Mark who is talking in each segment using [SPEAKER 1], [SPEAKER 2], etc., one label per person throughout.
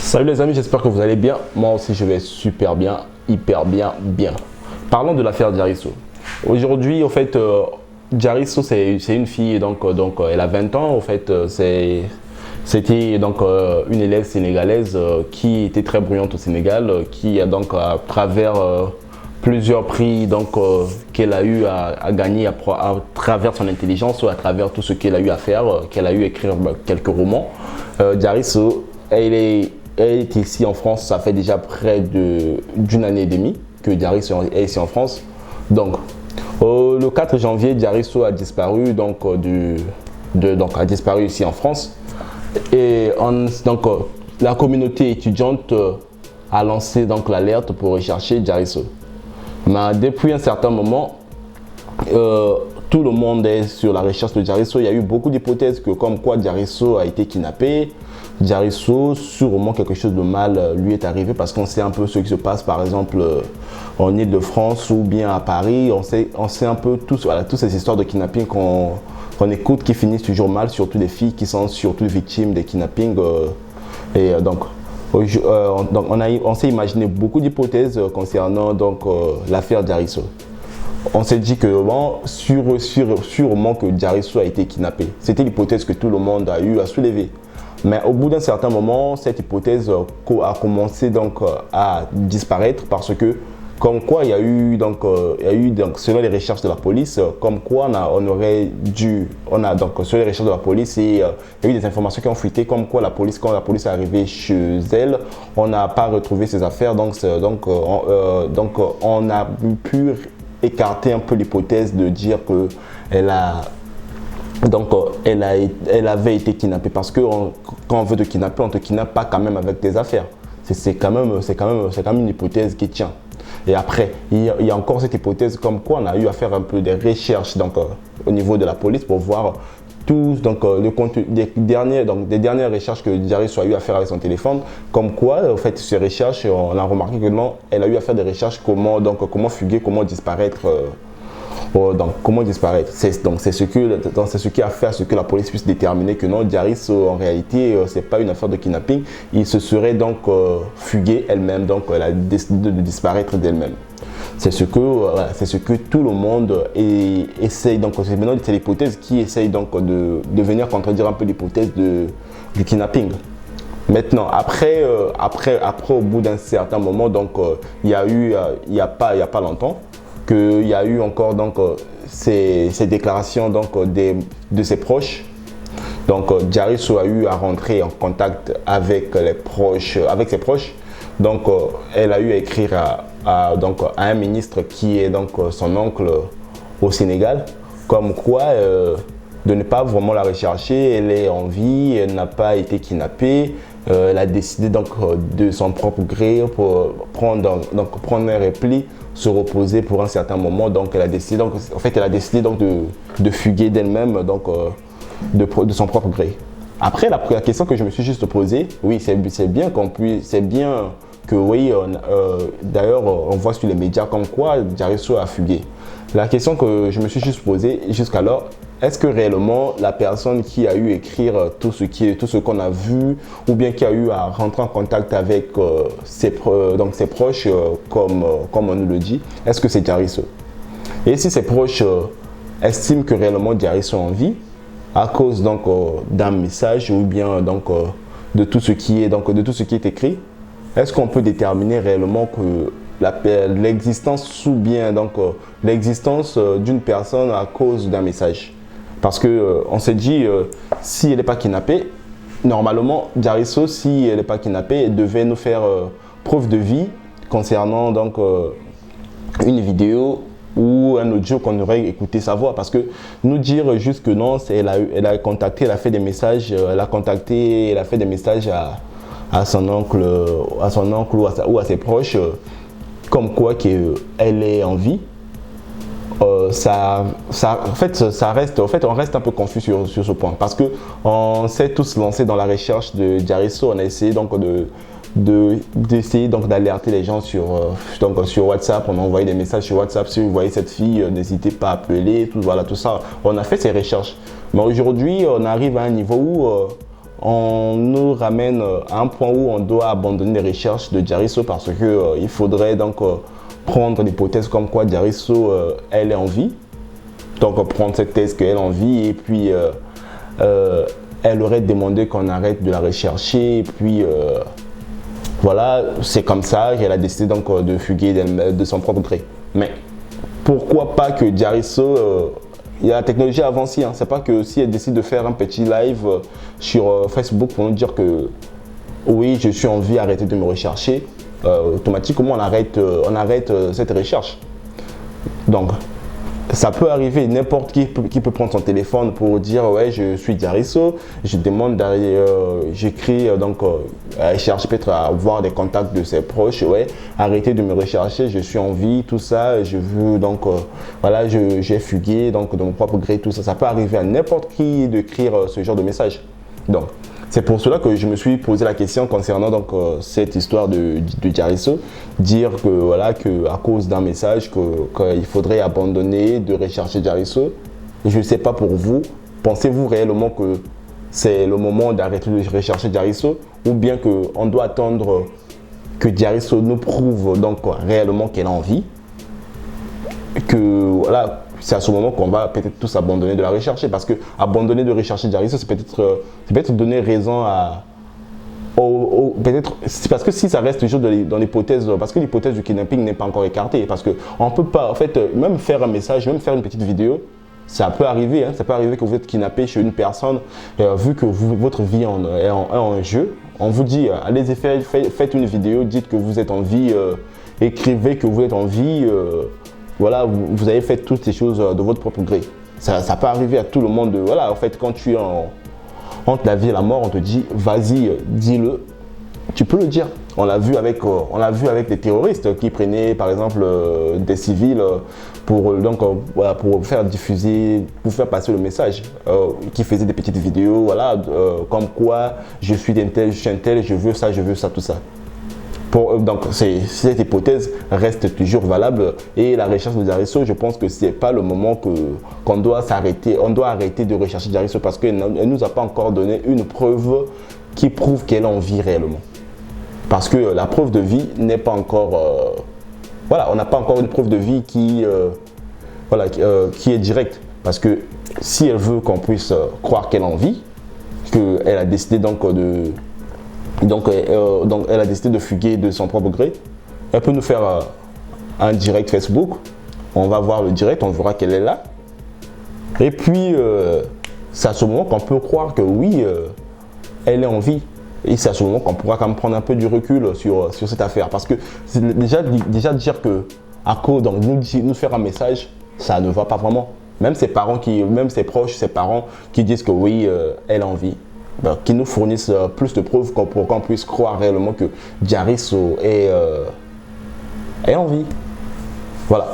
[SPEAKER 1] Salut les amis, j'espère que vous allez bien. Moi aussi je vais super bien, hyper bien, bien. Parlons de l'affaire Diarisso. Aujourd'hui, au fait, Diarisso c'est une fille, donc elle a 20 ans. Au fait, c'était donc une élève sénégalaise qui était très bruyante au Sénégal, qui a donc à travers plusieurs prix qu'elle a eu à gagner à travers son intelligence ou à travers tout ce qu'elle a eu à faire, qu'elle a eu à écrire quelques romans. Diarisso, elle est ici en France, ça fait déjà près d'une année et demie que Diarisso est ici en France. Donc, le 4 janvier, Diarisso a disparu, a disparu ici en France. Et la communauté étudiante a lancé l'alerte pour rechercher Diarisso. Mais depuis un certain moment, tout le monde est sur la recherche de Diarisso. Il y a eu beaucoup d'hypothèses comme quoi Diarisso a été kidnappé. Diarisso, sûrement quelque chose de mal lui est arrivé parce qu'on sait un peu ce qui se passe par exemple en Île-de-France ou bien à Paris. On sait un peu toutes ces histoires de kidnapping qu'on écoute qui finissent toujours mal, surtout des filles qui sont surtout victimes des kidnappings. On s'est imaginé beaucoup d'hypothèses concernant l'affaire Diarisso. On s'est dit que sûrement que Diarisso a été kidnappé. C'était l'hypothèse que tout le monde a eu à soulever. Mais au bout d'un certain moment, cette hypothèse a commencé à disparaître parce que comme quoi il y a eu selon les recherches de la police, comme quoi selon les recherches de la police, il y a eu des informations qui ont fuité comme quoi quand la police est arrivée chez elle, on n'a pas retrouvé ses affaires, on a pu écarter un peu l'hypothèse de dire que elle avait été kidnappée parce que quand on veut te kidnapper, on ne te kidnappe pas quand même avec tes affaires. C'est quand même une hypothèse qui tient. Et après, il y a encore cette hypothèse comme quoi on a eu à faire un peu des recherches au niveau de la police pour voir le contenu des dernières recherches que Diarisso a eu à faire avec son téléphone, comme quoi, en fait, ces recherches, on a remarqué que elle a eu à faire des recherches comment fuguer, comment disparaître. Comment disparaître. C'est ce qui a fait à ce que la police puisse déterminer que non, Diarisso en réalité c'est pas une affaire de kidnapping, il se serait fugué elle-même, elle a décidé de disparaître d'elle-même. C'est ce que tout le monde essaye, c'est maintenant l'hypothèse qui essaye de venir contredire un peu l'hypothèse du kidnapping. Maintenant, après au bout d'un certain moment, il y a pas longtemps, qu'il y a eu encore ces déclarations de ses proches. Diarisso a eu à rentrer en contact avec ses proches. Elle a eu à écrire à un ministre qui est son oncle au Sénégal, comme quoi de ne pas vraiment la rechercher, elle est en vie, elle n'a pas été kidnappée. Elle a décidé de son propre gré pour prendre un repli, se reposer pour un certain moment. Elle a décidé de fuguer d'elle-même, de son propre gré. Après, la question que je me suis juste posée, oui, c'est bien que oui, d'ailleurs, on voit sur les médias comme quoi Diarisso a fugué. La question que je me suis juste posée jusqu'alors, est-ce que réellement la personne qui a eu à écrire tout ce qu'on a vu ou bien qui a eu à rentrer en contact avec ses proches, comme on nous le dit, est-ce que c'est Diarisso? Et si ses proches estiment que réellement Diarisso est en vie à cause d'un message ou bien de tout ce qui est écrit, est-ce qu'on peut déterminer réellement que l'existence ou bien l'existence d'une personne à cause d'un message? Parce que on s'est dit, si elle n'est pas kidnappée, normalement, Diarisso, si elle n'est pas kidnappée, elle devait nous faire preuve de vie concernant une vidéo ou un audio qu'on aurait écouté sa voix. Parce que nous dire juste que non, elle a contacté, elle a fait des messages, elle a fait des messages à son oncle ou à ses proches, comme quoi qu'elle est en vie. On reste un peu confus sur ce point parce que on s'est tous lancés dans la recherche de Diarisso. On a essayé d'alerter les gens sur WhatsApp. On a envoyé des messages sur WhatsApp. Si vous voyez cette fille, n'hésitez pas à appeler, tout ça. On a fait ces recherches. Mais aujourd'hui, on arrive à un niveau où on nous ramène à un point où on doit abandonner les recherches de Diarisso parce que il faudrait donc prendre l'hypothèse comme quoi Diarisso elle est en vie. Donc prendre cette thèse qu'elle est en vie et puis elle aurait demandé qu'on arrête de la rechercher et puis voilà, c'est comme ça qu'elle a décidé donc de fuguer de son propre gré. Mais pourquoi pas que Diarisso, la technologie avance, hein. C'est pas que si elle décide de faire un petit live sur Facebook pour nous dire que oui, je suis en vie, arrêtez de me rechercher, automatiquement on arrête cette recherche. Donc, ça peut arriver, n'importe qui peut prendre son téléphone pour dire ouais je suis Diarisso, je demande d'aller, j'écris donc elle cherche peut-être à avoir des contacts de ses proches, ouais arrêtez de me rechercher, je suis en vie, tout ça, je veux donc voilà j'ai fugué donc de mon propre gré, tout ça, ça peut arriver à n'importe qui d'écrire ce genre de message. Donc c'est pour cela que je me suis posé la question concernant donc cette histoire de Diarisso, dire que voilà que à cause d'un message qu'il faudrait abandonner de rechercher Diarisso. Je ne sais pas pour vous, pensez-vous réellement que c'est le moment d'arrêter de rechercher Diarisso ou bien qu'on doit attendre que Diarisso nous prouve donc réellement qu'elle a envie, que voilà. C'est à ce moment qu'on va peut-être tous abandonner de la rechercher parce que abandonner de rechercher Diarisso, c'est peut-être donner raison à peut-être parce que si ça reste toujours dans l'hypothèse, parce que l'hypothèse du kidnapping n'est pas encore écartée, parce que on peut pas en fait même faire un message, même faire une petite vidéo, ça peut arriver, hein, ça peut arriver que vous êtes kidnappé chez une personne, vu que votre vie est en jeu, on vous dit allez-y faites une vidéo, dites que vous êtes en vie, écrivez que vous êtes en vie. Voilà, vous avez fait toutes ces choses de votre propre gré. Ça peut arriver à tout le monde. Voilà, en fait, quand tu es entre la vie et la mort, on te dit, vas-y, dis-le. Tu peux le dire. On l'a vu avec des terroristes qui prenaient, par exemple, des civils pour faire diffuser, pour faire passer le message, qui faisaient des petites vidéos, voilà, comme quoi je suis un tel, je veux ça, tout ça. Donc cette hypothèse reste toujours valable et la recherche de Diarisso, je pense que c'est pas le moment qu'on doit s'arrêter, on doit arrêter de rechercher Diarisso parce qu'elle ne nous a pas encore donné une preuve qui prouve qu'elle en vit réellement. Parce que la preuve de vie n'est pas encore, voilà, on n'a pas encore une preuve de vie qui est directe. Parce que si elle veut qu'on puisse croire qu'elle en vit, qu'elle a décidé donc elle a décidé de fuguer de son propre gré. Elle peut nous faire un direct Facebook. On va voir le direct, on verra qu'elle est là. Et puis, c'est à ce moment qu'on peut croire que oui, elle est en vie. Et c'est à ce moment qu'on pourra quand même prendre un peu du recul sur cette affaire. Parce que déjà dire que à cause donc nous faire un message, ça ne va pas vraiment. Même ses proches, ses parents qui disent que oui, elle est en vie. Qui nous fournissent plus de preuves pour qu'on puisse croire réellement que Diarisso est en vie. Voilà.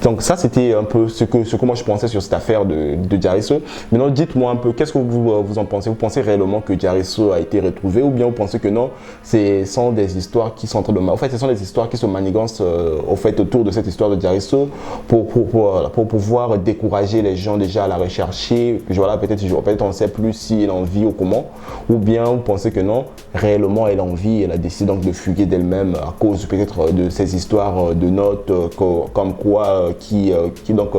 [SPEAKER 1] Donc ça, c'était un peu ce que moi je pensais sur cette affaire de Diarisso. Maintenant, dites-moi un peu, qu'est-ce que vous en pensez? Vous pensez réellement que Diarisso a été retrouvé ou bien vous pensez que non, ce sont des histoires qui sont en train de... En fait, ce sont des histoires qui se manigancent au fait, autour de cette histoire de Diarisso pour pouvoir décourager les gens déjà à la rechercher. Voilà, peut-être on ne sait plus si elle est en vie ou comment. Ou bien vous pensez que non, réellement elle est en vie, elle a décidé donc de fuguer d'elle-même à cause peut-être de ces histoires de notes comme quoi donc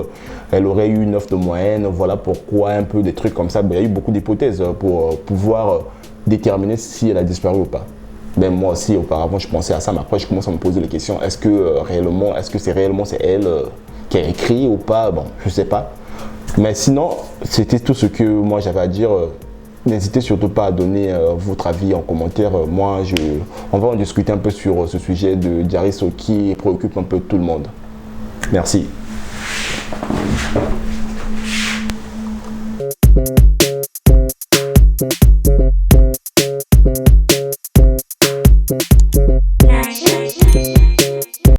[SPEAKER 1] elle aurait eu 9 de moyenne, voilà pourquoi un peu des trucs comme ça. Il y a eu beaucoup d'hypothèses pour pouvoir déterminer si elle a disparu ou pas. Même moi aussi auparavant je pensais à ça, mais après je commence à me poser les questions, est-ce que c'est réellement elle qui a écrit ou pas? Bon, je sais pas. Mais sinon, c'était tout ce que moi j'avais à dire. N'hésitez surtout pas à donner votre avis en commentaire. On va en discuter un peu sur ce sujet de Diarisso qui préoccupe un peu tout le monde. Merci.